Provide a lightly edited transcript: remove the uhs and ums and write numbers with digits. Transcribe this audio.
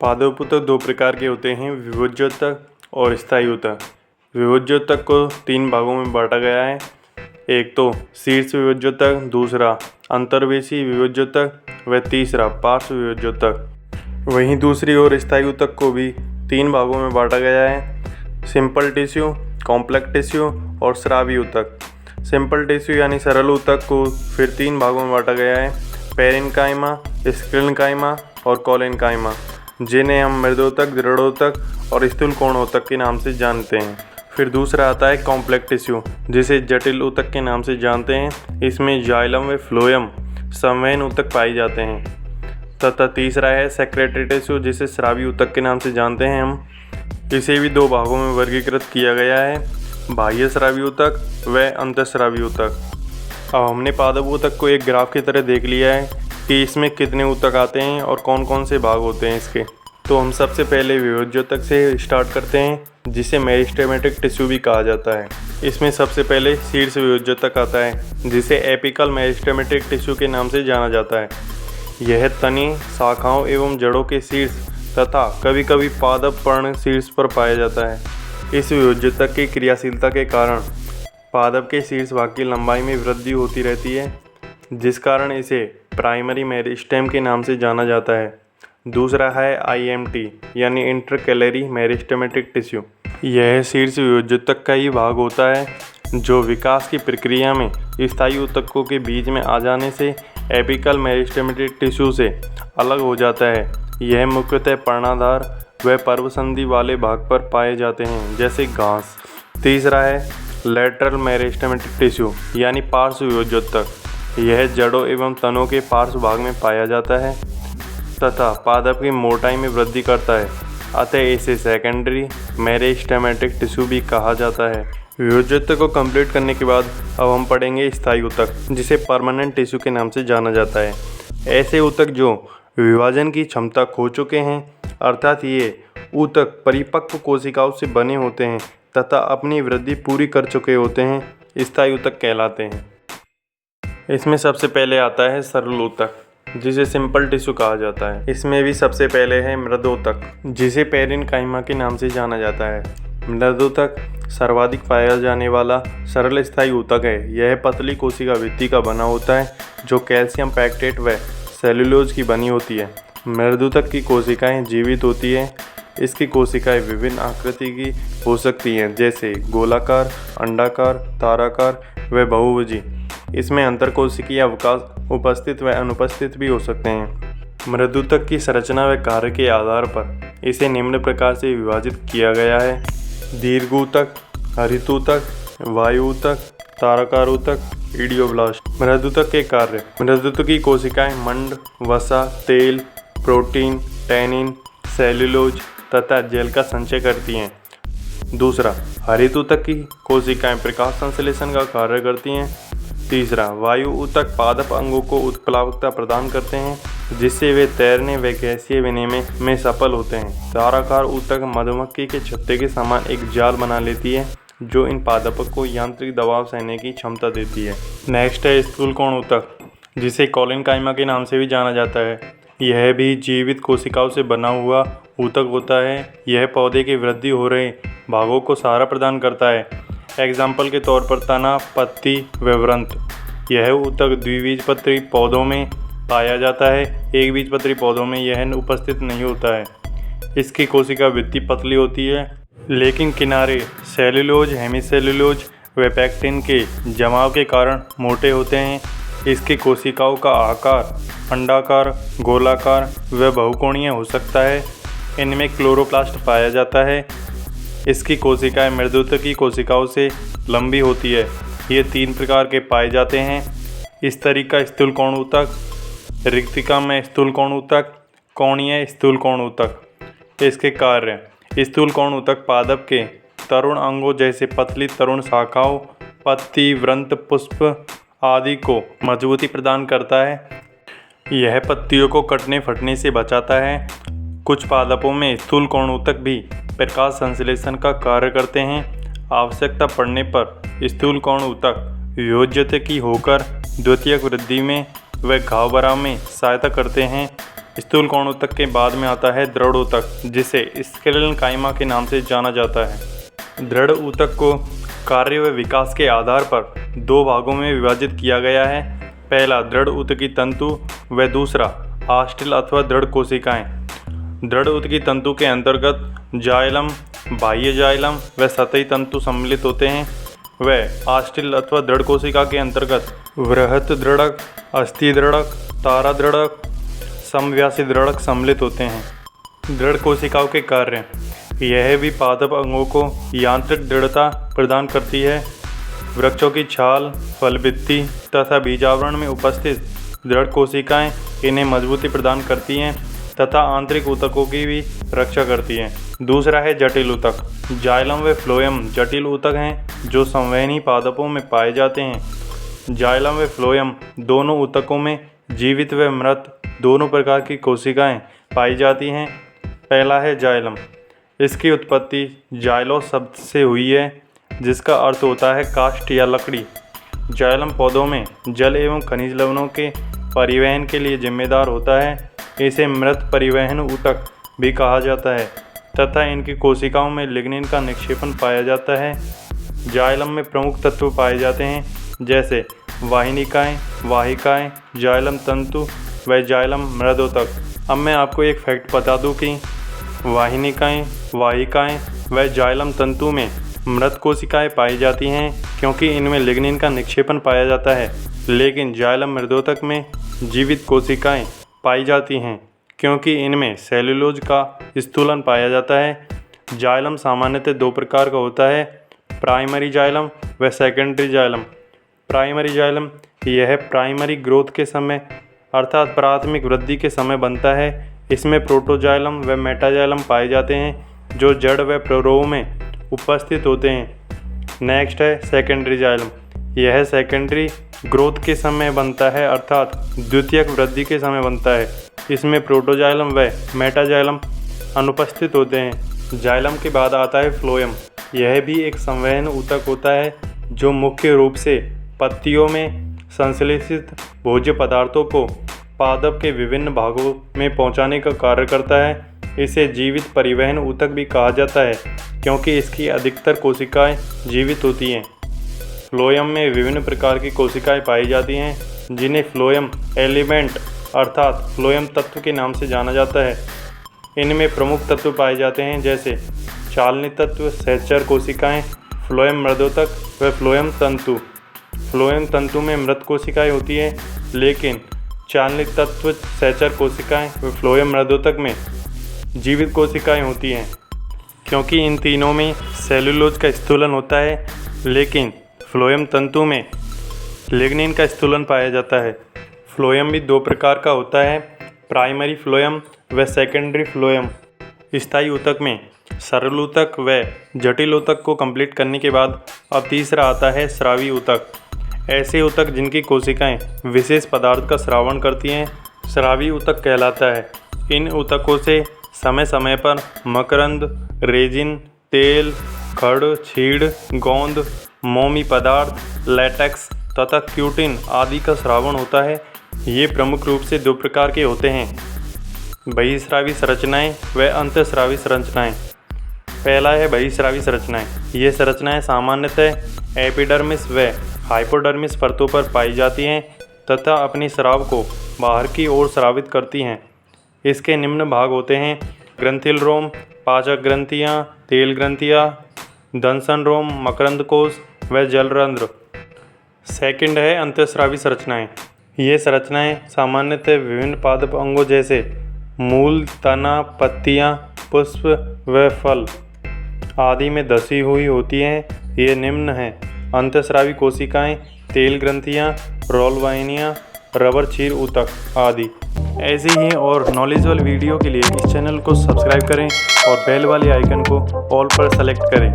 पादप ऊतक दो प्रकार के होते हैं, विभोज्योतक और स्थायी ऊतक। विभोज्योतक को तीन भागों में बांटा गया है। एक तो शीर्ष विभोज्योतक, दूसरा अंतर्वेशी विभोज्योतक व तीसरा पार्श्व विभोज्योतक। वहीं दूसरी ओर स्थायी ऊतक को भी तीन भागों में बांटा गया है, सिंपल टिश्यू, कॉम्प्लेक्स टिश्यू और स्रावी ऊतक। सिंपल टिश्यू यानी सरल ऊतक को फिर तीन भागों में बांटा गया है, पेरेन्काइमा, स्क्लेरेन्काइमा और कोलेन्काइमा, जिन्हें हम मृदोतक, दृढ़ोतक और स्थूलकोणोतक के नाम से जानते हैं। फिर दूसरा आता है कॉम्प्लेक्स टिश्यू, जिसे जटिल ऊतक के नाम से जानते हैं। इसमें जाइलम व फ्लोएम संवहन ऊतक पाए जाते हैं। तथा तीसरा है सेक्रेटरी टिश्यू, जिसे स्रावी ऊतक के नाम से जानते हैं हम। इसे भी दो भागों में वर्गीकृत किया गया है, बाह्य स्रावी ऊतक व अंतःस्रावी ऊतक। अब हमने पादप ऊतक को एक ग्राफ की तरह देख लिया है कि इसमें कितने ऊतक आते हैं और कौन कौन से भाग होते हैं इसके। तो हम सबसे पहले विभोज्योतक से स्टार्ट करते हैं, जिसे मेरिस्टेमेटिक टिश्यू भी कहा जाता है। इसमें सबसे पहले शीर्ष विभोज्योतक आता है, जिसे एपिकल मेरिस्टेमेटिक टिश्यू के नाम से जाना जाता है। यह तने, शाखाओं एवं जड़ों के शीर्ष तथा कभी कभी पादप पर्ण शीर्ष पर पाया जाता है। इस विभोज्योतक की क्रियाशीलता के कारण पादप के शीर्ष भाग की लंबाई में वृद्धि होती रहती है, जिस कारण इसे प्राइमरी मेरिस्टेम के नाम से जाना जाता है। दूसरा है IMT यानी इंटरकैलरी मेरिस्टेमेटिक टिश्यू। यह शीर्ष विभोज्योतक का ही भाग होता है, जो विकास की प्रक्रिया में स्थायी ऊतकों के बीच में आ जाने से एपिकल मेरिस्टेमेटिक टिश्यू से अलग हो जाता है। यह मुख्यतः पर्णाधार व पर्वसंधि वाले भाग पर पाए जाते हैं, जैसे घास। तीसरा है लेटरल मेरिस्टेमेटिक टिश्यू यानी पार्श्व विभोज्योतक। यह जड़ों एवं तनों के पार्श्व भाग में पाया जाता है तथा पादप की मोटाई में वृद्धि करता है, अतः इसे सेकेंडरी मेरिस्टेमेटिक टिश्यू भी कहा जाता है। विभोज्योतक को कंप्लीट करने के बाद अब हम पढ़ेंगे स्थायी ऊतक, जिसे परमानेंट टिश्यू के नाम से जाना जाता है। ऐसे ऊतक जो विभाजन की क्षमता खो चुके हैं, अर्थात ये ऊतक परिपक्व कोशिकाओं से बने होते हैं तथा अपनी वृद्धि पूरी कर चुके होते हैं, स्थायी ऊतक कहलाते हैं। इसमें सबसे पहले आता है सरल ऊतक, जिसे सिंपल टिश्यू कहा जाता है। इसमें भी सबसे पहले है मृदोतक, जिसे पेरेन्काइमा के नाम से जाना जाता है। मृदोतक सर्वाधिक पाया जाने वाला सरल स्थायी ऊतक है। यह पतली कोशिका भित्ति का बना होता है, जो कैल्शियम पैक्टेट व सेलुलोज की बनी होती है। मृदोतक की कोशिकाएं जीवित होती हैं। इसकी कोशिकाएं विभिन्न आकृति की हो सकती हैं, जैसे गोलाकार, अंडाकार, ताराकार व बहुभुजी। इसमें अंतरकोशिकीय अवकाश उपस्थित व अनुपस्थित भी हो सकते हैं। मृदोतक की संरचना व कार्य के आधार पर इसे निम्न प्रकार से विभाजित किया गया है: दीर्घऊतक, हरितऊतक, वायुऊतक, ताराकार ऊतक, इडियोब्लास्ट। मृदोतक के कार्य: मृदोतक की कोशिकाएं मंड, वसा, तेल, प्रोटीन, टैनिन, सेल्यूलोज तथा जेल का संचय करती हैं। दूसरा, हरितऊतक की कोशिकाएं प्रकाश संश्लेषण का कार्य करती हैं। तीसरा, वायु ऊतक पादप अंगों को उत्प्लावकता प्रदान करते हैं, जिससे वे तैरने व गैसीय विनिमय में सफल होते हैं। ताराकार ऊतक मधुमक्खी के छत्ते के समान एक जाल बना लेती है, जो इन पादपों को यांत्रिक दबाव सहने की क्षमता देती है। नेक्स्ट है स्थूलकोण ऊतक, जिसे कोलेन्काइमा के नाम से भी जाना जाता है। यह भी जीवित कोशिकाओं से बना हुआ ऊतक होता है। यह पौधे की वृद्धि हो रहे भागों को सहारा प्रदान करता है। एग्जाम्पल के तौर पर तना, पत्ती व वृंत। यह ऊतक द्विबीजपत्री पौधों में पाया जाता है। एक बीजपत्री पौधों में यह उपस्थित नहीं होता है। इसकी कोशिका भित्ति पतली होती है, लेकिन किनारे सेल्यूलोज, हेमीसेल्यूलोज व पैक्टिन के जमाव के कारण मोटे होते हैं। इसकी कोशिकाओं का आकार अंडाकार, गोलाकार व बहुकोणीय हो सकता है। इनमें क्लोरोप्लास्ट पाया जाता है। इसकी कोशिकाएं मृदोतक की कोशिकाओं से लंबी होती है। ये तीन प्रकार के पाए जाते हैं: स्तरीका स्थूलकोण ऊतक, रिक्तिका में स्थूलकोण ऊतक, कोणीय स्थूलकोण ऊतक। इसके कार्य: स्थूलकोण ऊतक पादप के तरुण अंगों जैसे पतली तरुण शाखाओं, पत्ती, वृंत, पुष्प आदि को मजबूती प्रदान करता है। यह पत्तियों को कटने फटने से बचाता है। कुछ पादपों में स्थूलकोण ऊतक भी प्रकाश संश्लेषण का कार्य करते हैं। आवश्यकता पड़ने पर स्थूलकोण ऊतक विभोज्योतकी होकर द्वितीयक वृद्धि में व घाव भराव में सहायता करते हैं। स्थूल कोण ऊतक के बाद में आता है दृढ़ ऊतक, जिसे स्केलेटल काइमा के नाम से जाना जाता है। दृढ़ ऊतक को कार्य व विकास के आधार पर दो भागों में विभाजित किया गया है। पहला दृढ़ ऊतकी तंतु व दूसरा आस्टिल अथवा दृढ़ कोशिकाएं। दृढ़ ऊतकी तंतु के अंतर्गत जाइलम, बाह्य जाइलम व सतही तंतु सम्मिलित होते हैं। व आस्टिल अथवा दृढ़ कोशिका के अंतर्गत वृहत दृढ़क, अस्थि दृढ़क, तारा दृढ़क, समव्यासी दृढ़क सम्मिलित होते हैं। दृढ़ कोशिकाओं के कार्य: यह भी पादप अंगों को यांत्रिक दृढ़ता प्रदान करती है। वृक्षों की छाल, फलभित्ति तथा बीजावरण में उपस्थित दृढ़ कोशिकाएं इन्हें मजबूती प्रदान करती हैं तथा आंतरिक ऊतकों की भी रक्षा करती हैं। दूसरा है जटिल ऊतक। जाइलम व फ्लोएम जटिल ऊतक हैं जो संवहनी पादपों में पाए जाते हैं। जाइलम व फ्लोएम दोनों ऊतकों में जीवित व मृत दोनों प्रकार की कोशिकाएं पाई जाती हैं। पहला है जाइलम। इसकी उत्पत्ति जाइलोस शब्द से हुई है, जिसका अर्थ होता है काष्ठ या लकड़ी। जाइलम पौधों में जल एवं खनिज लवणों के परिवहन के लिए जिम्मेदार होता है। इसे मृत परिवहन ऊतक भी कहा जाता है तथा इनकी कोशिकाओं में लिग्निन का निक्षेपण पाया जाता है। जाइलम में प्रमुख तत्व पाए जाते हैं, जैसे वाहिनिकाएं, वाहिकाएं, जाइलम तंतु व जाइलम मृदोतक। अब मैं आपको एक फैक्ट बता दूं कि वाहिनिकाएं, वाहिकाएं व जाइलम तंतु में मृत कोशिकाएं पाई जाती हैं क्योंकि इनमें लिग्निन का निक्षेपण पाया जाता है, लेकिन जाइलम मृदोतक में जीवित कोशिकाएं पाई जाती हैं क्योंकि इनमें सेल्यूलोज का स्थूलन पाया जाता है। जाइलम सामान्यतः दो प्रकार का होता है, प्राइमरी जाइलम व सेकेंडरी जाइलम। प्राइमरी जाइलम यह प्राइमरी ग्रोथ के समय अर्थात प्राथमिक वृद्धि के समय बनता है। इसमें प्रोटोजाइलम व मेटाजाइलम पाए जाते हैं जो जड़ व प्ररोह में उपस्थित होते हैं। नेक्स्ट है सेकेंडरी जाइलम। यह सेकेंडरी ग्रोथ के समय बनता है अर्थात द्वितीयक वृद्धि के समय बनता है। इसमें प्रोटोजाइलम व मेटाजाइलम अनुपस्थित होते हैं। जाइलम के बाद आता है फ्लोएम। यह भी एक संवहन ऊतक होता है जो मुख्य रूप से पत्तियों में संश्लेषित भोज्य पदार्थों को पादप के विभिन्न भागों में पहुंचाने का कार्य करता है। इसे जीवित परिवहन ऊतक भी कहा जाता है क्योंकि इसकी अधिकतर कोशिकाएं जीवित होती हैं। फ्लोएम में विभिन्न प्रकार की कोशिकाएं पाई जाती हैं जिन्हें फ्लोएम एलिमेंट अर्थात फ्लोएम तत्व के नाम से जाना जाता है। इनमें प्रमुख तत्व पाए जाते हैं जैसे चालनी तत्व, सहचर कोशिकाएं, फ्लोएम मृदोतक व फ्लोएम तंतु। फ्लोएम तंतु में मृत कोशिकाएं होती हैं, लेकिन चालनी तत्व, सहचर कोशिकाएं व फ्लोएम मृदोतक में जीवित कोशिकाएं होती हैं। क्योंकि इन तीनों में सेल्यूलोज का स्थूलन होता है, लेकिन फ्लोएम तंतु में लिग्निन का स्थूलन पाया जाता है। फ्लोएम भी दो प्रकार का होता है, प्राइमरी फ्लोएम व सेकेंडरी फ्लोएम। स्थायी ऊतक में सरल ऊतक व जटिल ऊतक को कंप्लीट करने के बाद अब तीसरा आता है स्रावी ऊतक। ऐसे ऊतक जिनकी कोशिकाएं विशेष पदार्थ का स्रावण करती हैं स्रावी ऊतक कहलाता है। इन ऊतकों से समय समय पर मकरंद, रेजिन, तेल, खड़, छीड़, गोंद, मोमी पदार्थ, लैटेक्स तथा क्यूटिन आदि का स्रावण होता है। ये प्रमुख रूप से दो प्रकार के होते हैं, बहिस्रावी संरचनाएं व अंतःस्रावी संरचनाएं। पहला है बहिस्रावी संरचनाएं। ये संरचनाएं सामान्यतः एपिडर्मिस व हाइपोडर्मिस परतों पर पाई जाती हैं तथा अपनी स्राव को बाहर की ओर स्रावित करती हैं। इसके निम्न भाग होते हैं ग्रंथिल रोम, पाचक ग्रंथियाँ, तेल ग्रंथियाँ, दंसन रोम, मकरंद कोश व जलरंध्र। सेकंड है अंतःस्रावी संरचनाएं। ये संरचनाएं सामान्यतः विभिन्न पादप अंगों जैसे मूल, तना, पत्तियाँ, पुष्प व फल आदि में धसी हुई होती हैं। ये निम्न हैं अंतःस्रावी कोशिकाएं, तेल ग्रंथियाँ, रोल वाहिनियाँ, रबर क्षीर ऊतक आदि। ऐसी ही और नॉलेजेबल वीडियो के लिए इस चैनल को सब्सक्राइब करें और बेल वाली आइकन को ऑल पर सेलेक्ट करें।